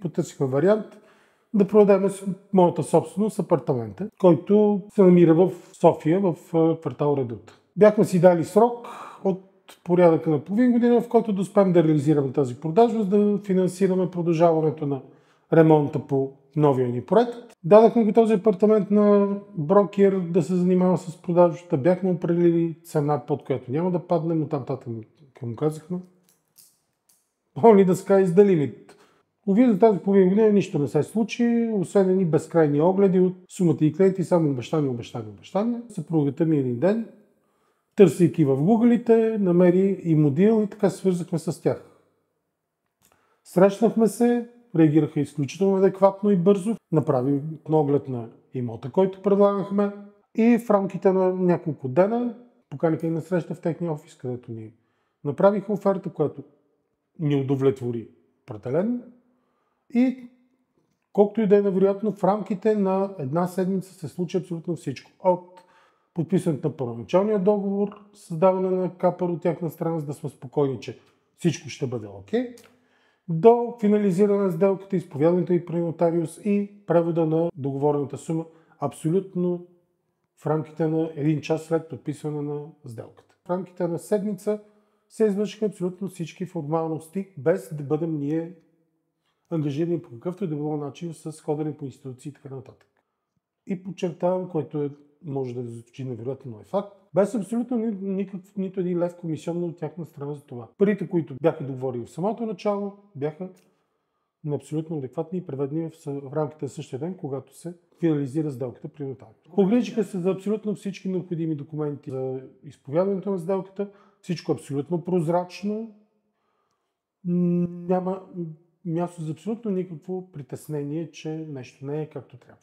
потърсихме вариант да продадем моята собственост, апартамента, който се намира в София, в квартал Редут. Бяхме си дали срок от порядъка на половин година, в който да успеем да реализираме тази продажба, за да финансираме продължаването на ремонта по новия ни проект. Дадахме го този апартамент на брокер да се занимава с продажбата. Бяхме определили цена, под която няма да паднем, но там му казахме. Only the sky is the limit. Уви за тази половина година нищо не се случи, освен едни безкрайни огледи от сумата и клиенти, само обещания. Съпругата ми един ден, търсейки в гуглите, намери и модел и така се свързахме с тях. Срещнахме се, реагираха изключително адекватно и бързо, направи оглед на имота, който предлагахме и в рамките на няколко дена поканиха и на среща в техния офис, където ни направиха оферта, която ни удовлетвори определено. И колкото и да е невероятно, в рамките на една седмица се случи абсолютно всичко. От подписването на първоначалния договор, създаване на капър от тяхна страна, за да сме спокойни, че всичко ще бъде окей, до финализиране на сделката, изповядането и при нотариус и превода на договорената сума абсолютно в рамките на един час след подписване на сделката. В рамките на седмица се извършиха абсолютно всички формалности, без да бъдем ние ангажирани по какъвто и да било начин с ходене по институции и така нататък. И подчертавам, което може да ви звучи невероятно, но е факт, без абсолютно нито един лев комисионно от тяхна страна за това. Парите, които бяха договорили в самото начало, бяха абсолютно адекватни и преведени в рамките на същия ден, когато се финализира сделката при нотариус. Погрижиха се за абсолютно всички необходими документи за изповядането на сделката, всичко абсолютно прозрачно, няма място за абсолютно никакво притеснение, че нещо не е както трябва.